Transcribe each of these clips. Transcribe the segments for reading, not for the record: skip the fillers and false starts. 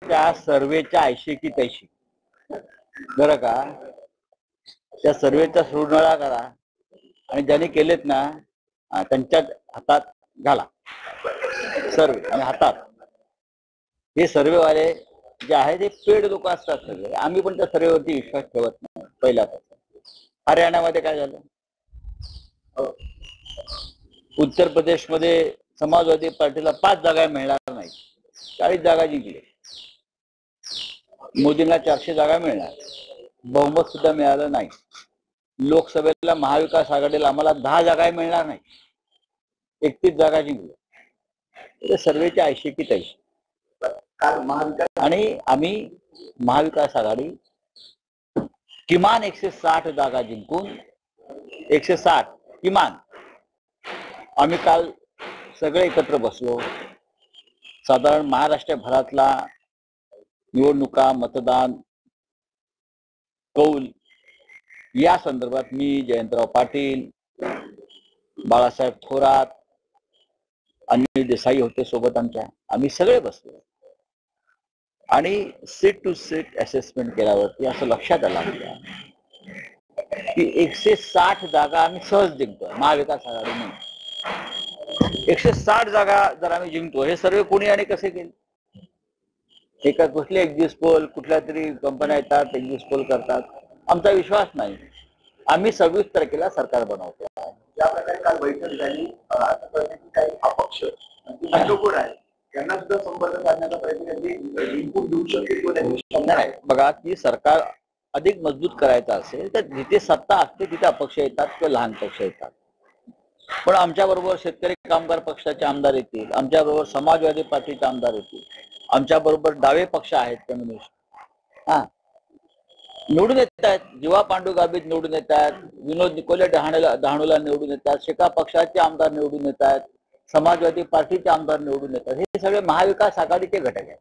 त्या सर्वेच्या 80 की 83 बरं का, त्या सर्वेचा सुरनळा करा आणि ज्यांनी केलेत ना त्यांच्या हातात घाला सर्वे आणि हातात. हे सर्वेवाले जे आहे ते पेड लोक असतात सगळे. आम्ही पण त्या सर्वेवरती विश्वास ठेवत नाही पहिल्यापासून. हरियाणामध्ये काय झालं, उत्तर प्रदेशमध्ये समाजवादी पार्टीला 5 जागा मिळणार नाही, 40 जागा जिंकले. मोदींना 400 जागा मिळणार, बहुमत सुद्धा मिळालं नाही. लोकसभेला महाविकास आघाडीला आम्हाला 10 जागा मिळणार नाही, 31 जागा जिंकले. सर्वेच्या 80 की 83 आणि आम्ही महाविकास आघाडी किमान 160 जागा जिंकून 160 किमान. आम्ही काल सगळे एकत्र बसलो. साधारण महाराष्ट्रभरातला निवडणुका, मतदान, कौल या संदर्भात मी, जयंतराव पाटील, बाळासाहेब थोरात, अनिल देसाई होते सोबत आमच्या, आम्ही सगळे बसलो आणि सीट टू सीट असेसमेंट केल्यावरती असं लक्षात आलं आमच्या की 160 जागा आम्ही सहज जिंकतो महाविकास आघाडीने. 160 जागा जर आम्ही जिंकतो, हे सर्व कोणी आणि कसे केले? एका कुठले एक्झिट पोल, कुठल्या तरी कंपन्या येतात एक्झिट पोल करतात. आमचा विश्वास नाही. आम्ही 26 तारखेला सरकार बनवतो. ज्या प्रकारे काल बैठक झाली, असं कळतं की काही अपक्ष लोक आहेत त्यांना सुद्धा संपर्क साधण्याचा प्रयत्न इनपुट देऊ शकते. नाही बघा, की सरकार अधिक मजबूत करायचं असेल तर जिथे सत्ता असते तिथे अपक्ष येतात किंवा लहान पक्ष येतात. पण आमच्या बरोबर शेतकरी कामगार पक्षाचे आमदार येतील, आमच्या बरोबर समाजवादी पार्टीचे आमदार येतील, आमच्या बरोबर डावे पक्ष आहेत, कम्युनिस्ट निवडून येत आहेत. जीवा पांडू गावित निवडून येत आहेत, विनोद निकोले डहाणूला निवडून येतात, शेका पक्षाचे आमदार निवडून येत आहेत, समाजवादी पार्टीचे आमदार निवडून येतात. हे सगळे महाविकास आघाडीचे घटक आहेत.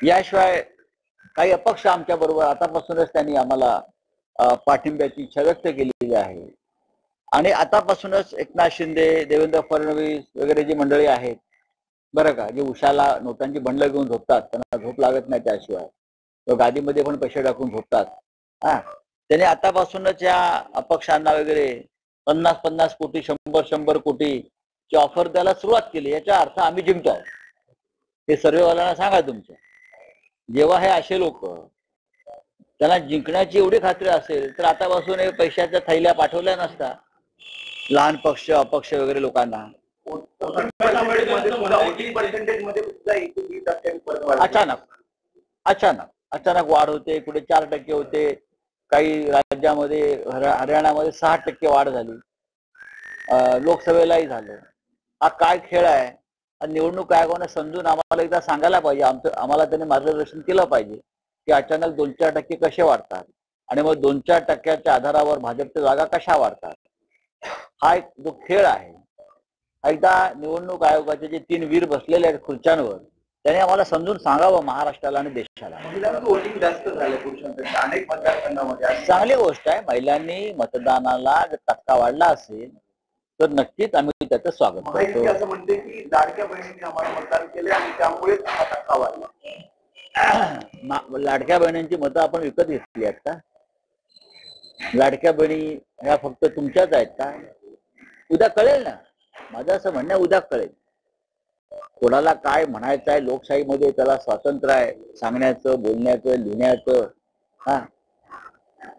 याशिवाय काही अपक्ष आमच्या बरोबर आतापासूनच त्यांनी आम्हाला पाठिंब्याची इच्छा व्यक्त केलेली आहे. आणि आतापासूनच एकनाथ शिंदे, देवेंद्र फडणवीस वगैरे जी मंडळी आहेत बरं का, जे उशाला नोटांची बंडलं घेऊन झोपतात, त्यांना झोप लागत नाही त्याशिवाय, गादीमध्ये पण पैसे टाकून झोपतात. त्याने आतापासूनच या अपक्षांना वगैरे 50-50 कोटी, 100-100 कोटीची ऑफर द्यायला सुरुवात केली. याचा अर्थ आम्ही जिंकतो. हे सर्वेवाल्यांना सांगा तुमच्या. जेव्हा हे असे लोक त्यांना जिंकण्याची एवढी खात्री असेल तर आतापासून हे पैशाच्या थैल्या पाठवल्या नसता लहान पक्ष, अपक्ष वगैरे लोकांना. अचानक वाढ होते. कुठे 4% होते, काही राज्यामध्ये हरियाणामध्ये 6% वाढ झाली, लोकसभेलाही झालं. हा काय खेळ आहे? निवडणूक आयोगाने समजून आम्हाला एकदा सांगायला पाहिजे. आम्हाला त्यांनी मार्गदर्शन केलं पाहिजे की अचानक 2-4% कसे वाढतात आणि मग 2-4%च्या आधारावर भाजपच्या जागा कशा वाढतात. हा एक जो खेळ आहे, एकदा निवडणूक आयोगाचे जे 3 वीर बसलेले आहेत खुर्च्यांवर, त्यांनी आम्हाला समजून सांगावं महाराष्ट्राला आणि देशाला. वोटिंग जास्त झालं पुरुषांपेक्षा अनेक मतदारसंघामध्ये. चांगली गोष्ट आहे. महिलांनी मतदानाला जर टक्का वाढला असेल तर नक्कीच आम्ही त्याचं स्वागत करतो. असं म्हणते की लाडक्या बहिणींनी आम्हाला मतदान केले आणि त्यामुळे टक्का वाढला. लाडक्या बहिणींची मतं आपण विकत घेतली आहेत का? लाडक्या बहिणी ह्या फक्त तुमच्याच आहेत का? उद्या कळेल ना. माझं असं म्हणणं उद्या कळेल कोणाला काय म्हणायचं आहे. लोकशाहीमध्ये त्याला स्वातंत्र्य आहे सांगण्याचं, बोलण्याचं, लिहिण्याचं.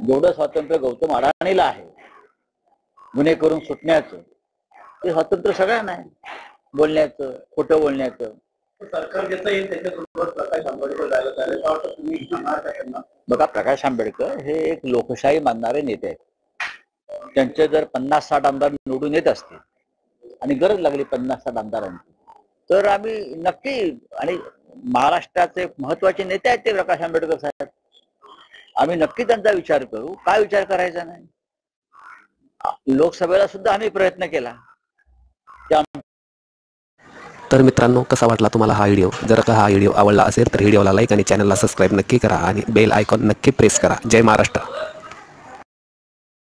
जेवढं स्वातंत्र्य गौतम अडाणीला आहे गुन्हे करून सुटण्याचं, ते स्वातंत्र्य सगळ्यांना आहे. बोलण्याचं, खोटं बोलण्याचं. सरकार देता येईल त्याच्याबरोबर प्रकाश आंबेडकर जायला तुम्ही सांगणार का त्यांना? बघा, प्रकाश आंबेडकर हे एक लोकशाही मानणारे नेते आहेत. त्यांचे जर 50-60 आमदार निवडून येत असतील आणि गरज लागली 50-60 आमदारांची, तर आम्ही नक्की, आणि महाराष्ट्राचे महत्वाचे नेते आहेत ते प्रकाश आंबेडकर साहेब, आम्ही नक्की त्यांचा विचार करू. काय विचार करायचा नाही? लोकसभेला सुद्धा आम्ही प्रयत्न केला. तर मित्रांनो, कसा वाटला तुम्हाला हा व्हिडिओ? जर का हा व्हिडिओ आवडला असेल तर व्हिडिओला लाईक आणि चॅनलला सबस्क्राईब नक्की करा आणि बेल आयकॉन नक्की प्रेस करा. जय महाराष्ट्र.